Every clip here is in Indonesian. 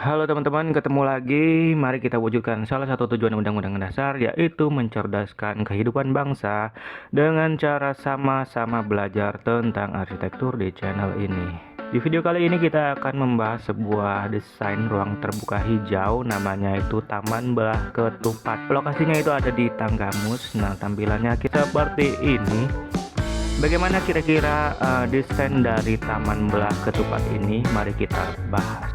Halo teman-teman, ketemu lagi. Mari kita wujudkan salah satu tujuan Undang-Undang Dasar, yaitu mencerdaskan kehidupan bangsa dengan cara sama-sama belajar tentang arsitektur di channel ini. Di video kali ini kita akan membahas sebuah desain ruang terbuka hijau, namanya itu Taman Belah Ketupat. Lokasinya itu ada di Tanggamus. Nah, tampilannya kita seperti ini. Bagaimana kira-kira desain dari Taman Belah Ketupat ini? Mari kita bahas.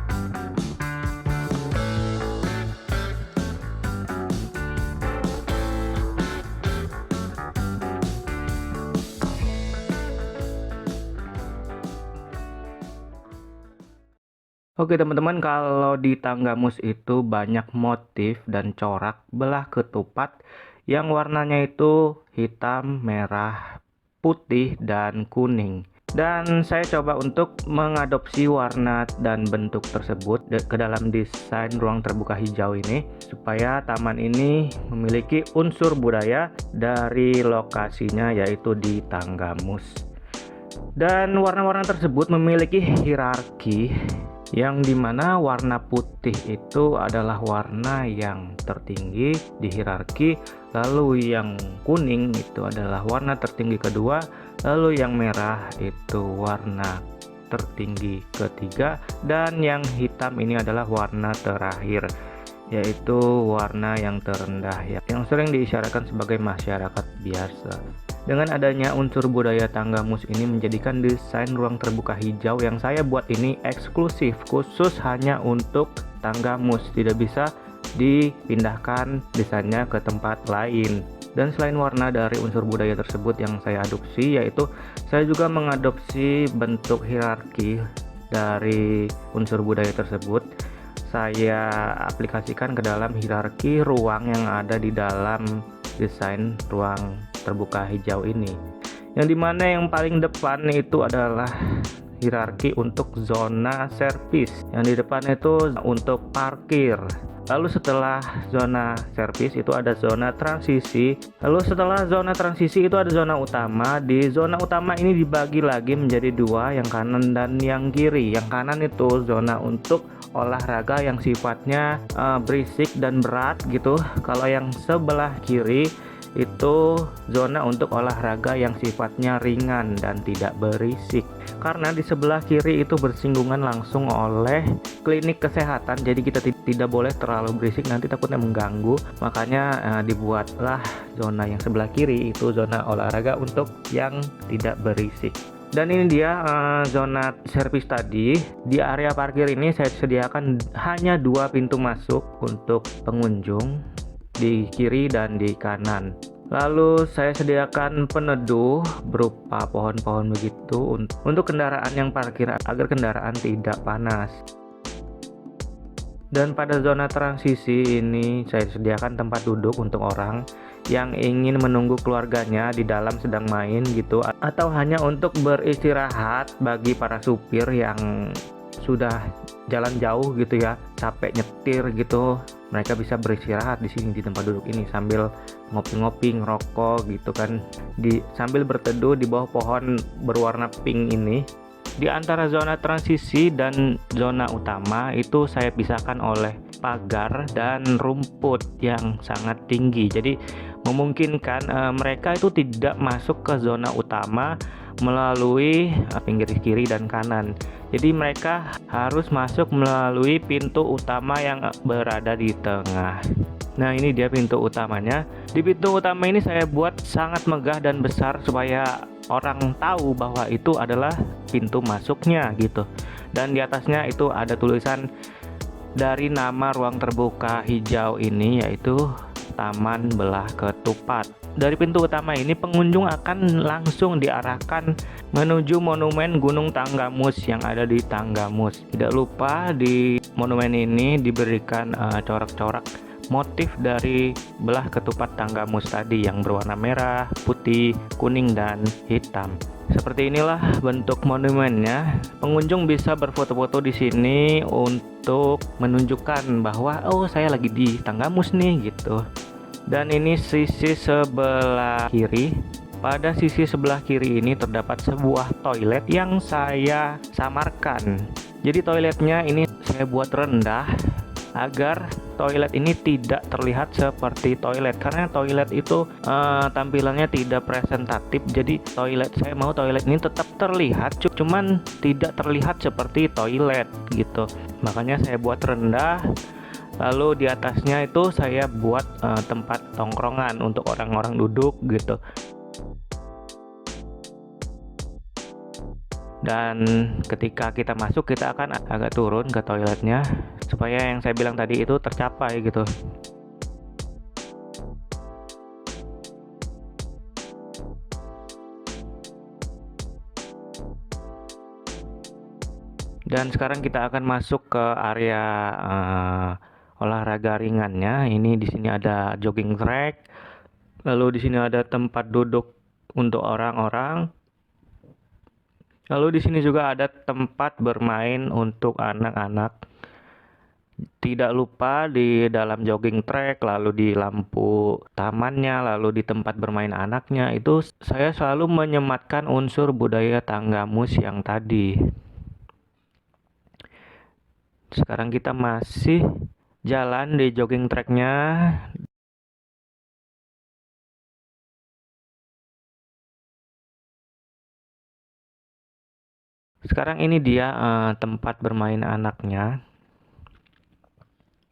Oke teman-teman, kalau di Tanggamus itu banyak motif dan corak belah ketupat yang warnanya itu hitam, merah, putih, dan kuning. Dan saya coba untuk mengadopsi warna dan bentuk tersebut ke dalam desain ruang terbuka hijau ini, supaya taman ini memiliki unsur budaya dari lokasinya, yaitu di Tanggamus. Dan warna-warna tersebut memiliki hierarki, yang dimana warna putih itu adalah warna yang tertinggi di hierarki, lalu yang kuning itu adalah warna tertinggi kedua, lalu yang merah itu warna tertinggi ketiga, dan yang hitam ini adalah warna terakhir, yaitu warna yang terendah, yang sering diisyaratkan sebagai masyarakat biasa. Dengan adanya unsur budaya Tanggamus ini menjadikan desain ruang terbuka hijau yang saya buat ini eksklusif, khusus hanya untuk Tanggamus, tidak bisa dipindahkan desainnya ke tempat lain. Dan selain warna dari unsur budaya tersebut yang saya adopsi, yaitu saya juga mengadopsi bentuk hierarki dari unsur budaya tersebut. Saya aplikasikan ke dalam hierarki ruang yang ada di dalam desain ruang terbuka hijau ini, yang dimana yang paling depan itu adalah hierarki untuk zona servis, yang di depan itu untuk parkir. Lalu setelah zona servis itu ada zona transisi. Lalu setelah zona transisi itu ada zona utama. Di zona utama ini dibagi lagi menjadi dua, yang kanan dan yang kiri. Yang kanan itu zona untuk olahraga yang sifatnya berisik dan berat gitu. Kalau yang sebelah kiri itu zona untuk olahraga yang sifatnya ringan dan tidak berisik. Karena di sebelah kiri itu bersinggungan langsung oleh klinik kesehatan, jadi kita tidak boleh terlalu berisik, nanti takutnya mengganggu. Makanya dibuatlah zona yang sebelah kiri itu zona olahraga untuk yang tidak berisik. Dan ini dia zona servis tadi. Di area parkir ini saya sediakan hanya dua pintu masuk untuk pengunjung, di kiri dan di kanan. Lalu saya sediakan peneduh berupa pohon-pohon begitu untuk kendaraan yang parkir agar kendaraan tidak panas. Dan pada zona transisi ini saya sediakan tempat duduk untuk orang yang ingin menunggu keluarganya di dalam sedang main gitu, atau hanya untuk beristirahat bagi para supir yang sudah jalan jauh gitu ya, capek nyetir gitu. Mereka bisa beristirahat di sini di tempat duduk ini sambil ngopi-ngopi, ngerokok gitu kan, sambil berteduh di bawah pohon berwarna pink ini. Di antara zona transisi dan zona utama itu saya pisahkan oleh pagar dan rumput yang sangat tinggi. Jadi memungkinkan mereka itu tidak masuk ke zona utama melalui pinggir kiri dan kanan. Jadi mereka harus masuk melalui pintu utama yang berada di tengah. Nah, ini dia pintu utamanya. Di pintu utama ini saya buat sangat megah dan besar supaya orang tahu bahwa itu adalah pintu masuknya gitu. Dan di atasnya itu ada tulisan dari nama ruang terbuka hijau ini, yaitu Taman Belah Ketupat. Dari pintu utama ini pengunjung akan langsung diarahkan menuju monumen Gunung Tanggamus yang ada di Tanggamus. Tidak lupa di monumen ini diberikan corak-corak motif dari belah ketupat Tanggamus tadi yang berwarna merah, putih, kuning, dan hitam. Seperti inilah bentuk monumennya. Pengunjung bisa berfoto-foto di sini untuk menunjukkan bahwa oh, saya lagi di Tanggamus nih gitu. Dan ini sisi sebelah kiri. Pada sisi sebelah kiri ini terdapat sebuah toilet yang saya samarkan. Jadi toiletnya ini saya saya buat rendah agar toilet ini tidak terlihat seperti toilet, karena toilet itu tampilannya tidak presentatif. Jadi saya mau toilet ini tetap terlihat, cuman tidak terlihat seperti toilet gitu. Makanya saya buat rendah. Lalu di atasnya itu saya buat tempat tongkrongan untuk orang-orang duduk gitu. Dan ketika kita masuk, kita akan agak turun ke toiletnya supaya yang saya bilang tadi itu tercapai gitu. Dan sekarang kita akan masuk ke area olahraga ringannya. Ini di sini ada jogging track, lalu di sini ada tempat duduk untuk orang-orang. Lalu di sini juga ada tempat bermain untuk anak-anak. Tidak lupa di dalam jogging track, lalu di lampu tamannya, lalu di tempat bermain anaknya, itu saya selalu menyematkan unsur budaya Tanggamus yang tadi. Sekarang kita masih jalan di jogging tracknya. Sekarang ini dia tempat bermain anaknya.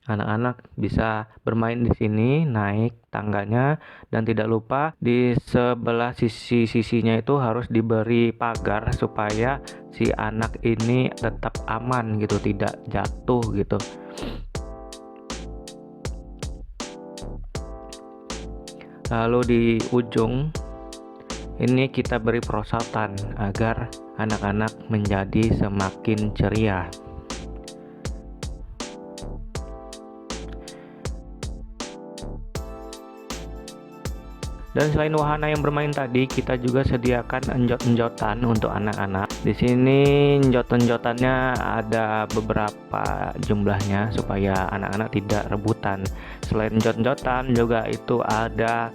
Anak-anak bisa bermain di sini, naik tangganya, dan tidak lupa di sebelah sisi-sisinya itu harus diberi pagar supaya si anak ini tetap aman gitu, tidak jatuh gitu. Lalu di ujung ini kita beri perosotan agar anak-anak menjadi semakin ceria. Dan selain wahana yang bermain tadi, kita juga sediakan enjot-enjotan untuk anak-anak. Di sini enjot-enjotannya ada beberapa jumlahnya supaya anak-anak tidak rebutan. Selain enjot-enjotan juga itu ada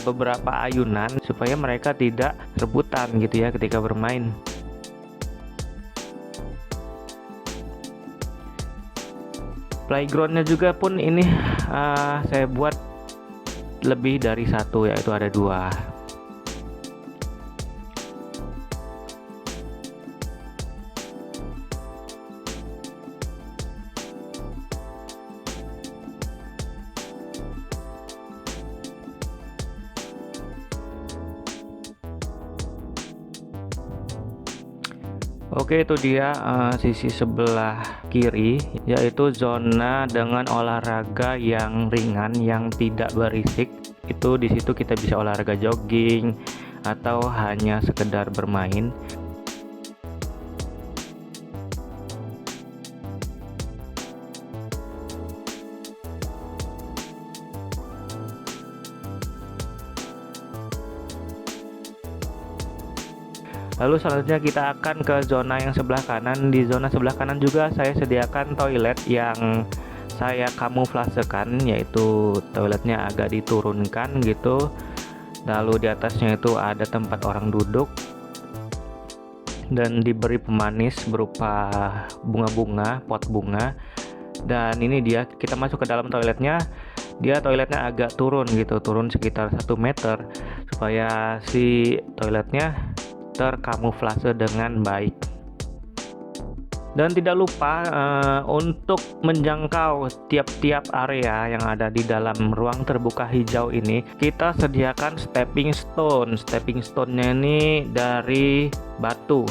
beberapa ayunan supaya mereka tidak rebutan gitu ya ketika bermain. Playgroundnya juga pun ini saya buat lebih dari satu, yaitu ada 2. Oke, itu dia sisi sebelah kiri, yaitu zona dengan olahraga yang ringan yang tidak berisik. Itu di situ kita bisa olahraga jogging atau hanya sekedar bermain. Lalu selanjutnya kita akan ke zona yang sebelah kanan. Di zona sebelah kanan juga saya sediakan toilet yang saya kamuflasekan, yaitu toiletnya agak diturunkan gitu. Lalu di atasnya itu ada tempat orang duduk dan diberi pemanis berupa bunga-bunga, pot bunga. Dan ini dia, kita masuk ke dalam toiletnya. Dia toiletnya agak turun gitu, turun sekitar 1 meter supaya si toiletnya terkamuflase dengan baik. Dan tidak lupa untuk menjangkau tiap-tiap area yang ada di dalam ruang terbuka hijau ini, kita sediakan stepping stone. Stepping stone-nya ini dari batu.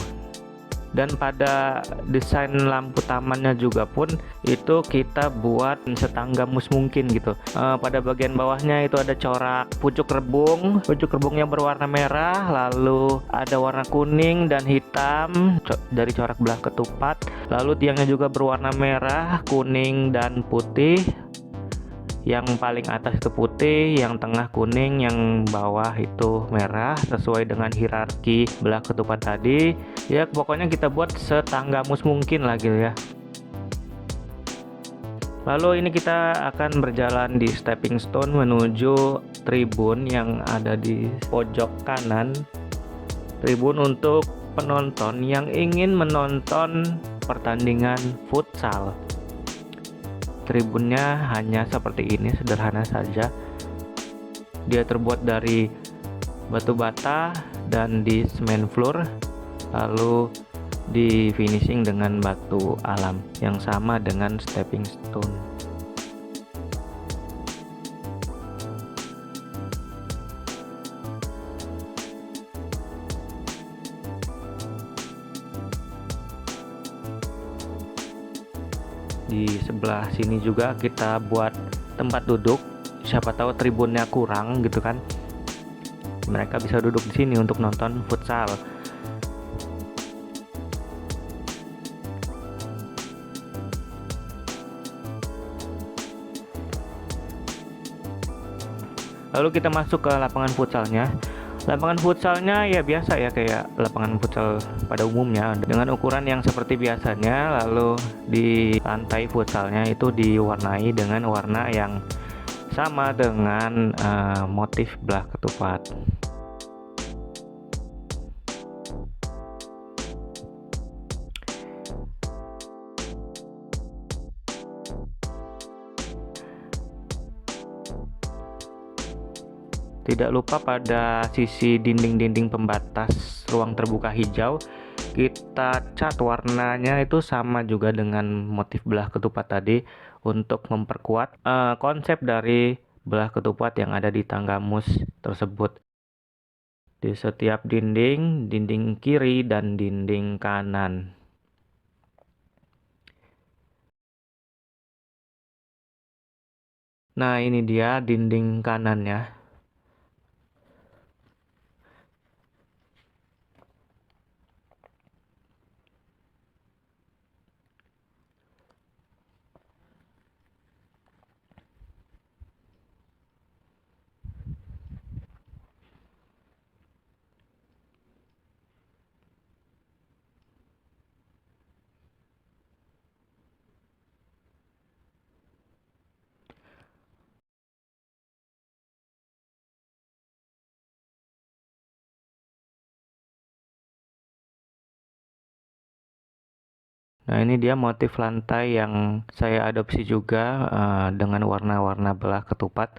Dan pada desain lampu tamannya juga pun itu kita buat setanggamus mungkin gitu. Pada bagian bawahnya itu ada corak pucuk rebung. Pucuk rebungnya berwarna merah, lalu ada warna kuning dan hitam dari corak belah ketupat. Lalu tiangnya juga berwarna merah, kuning dan putih. Yang paling atas itu putih, yang tengah kuning, yang bawah itu merah, sesuai dengan hierarki belah ketupat tadi. Ya pokoknya kita buat setanggamus mungkin lah gitu ya. Lalu ini kita akan berjalan di stepping stone menuju tribun yang ada di pojok kanan. Tribun untuk penonton yang ingin menonton pertandingan futsal. Tribunnya hanya seperti ini, sederhana saja. Dia terbuat dari batu bata dan di semen floor, lalu di finishing dengan batu alam yang sama dengan stepping stone. Di sebelah sini juga kita buat tempat duduk, siapa tahu tribunnya kurang gitu kan, mereka bisa duduk di sini untuk nonton futsal. Lalu kita masuk ke lapangan futsalnya. Lapangan futsalnya ya biasa ya, kayak lapangan futsal pada umumnya, dengan ukuran yang seperti biasanya. Lalu di lantai futsalnya itu diwarnai dengan warna yang sama dengan motif belah ketupat. Tidak lupa pada sisi dinding-dinding pembatas ruang terbuka hijau, kita cat warnanya itu sama juga dengan motif belah ketupat tadi, untuk memperkuat konsep dari belah ketupat yang ada di tangga mus tersebut. Di setiap dinding, dinding kiri dan dinding kanan. Nah, ini dia dinding kanannya. Nah, ini dia motif lantai yang saya adopsi juga dengan warna-warna belah ketupat.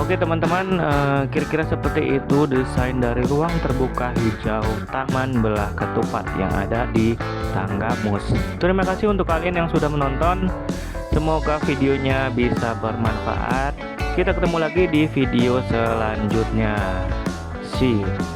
Oke teman-teman, kira-kira seperti itu desain dari ruang terbuka hijau Taman Belah Ketupat yang ada di Tangga Mus. Terima kasih untuk kalian yang sudah menonton. Semoga videonya bisa bermanfaat. Kita ketemu lagi di video selanjutnya. See you.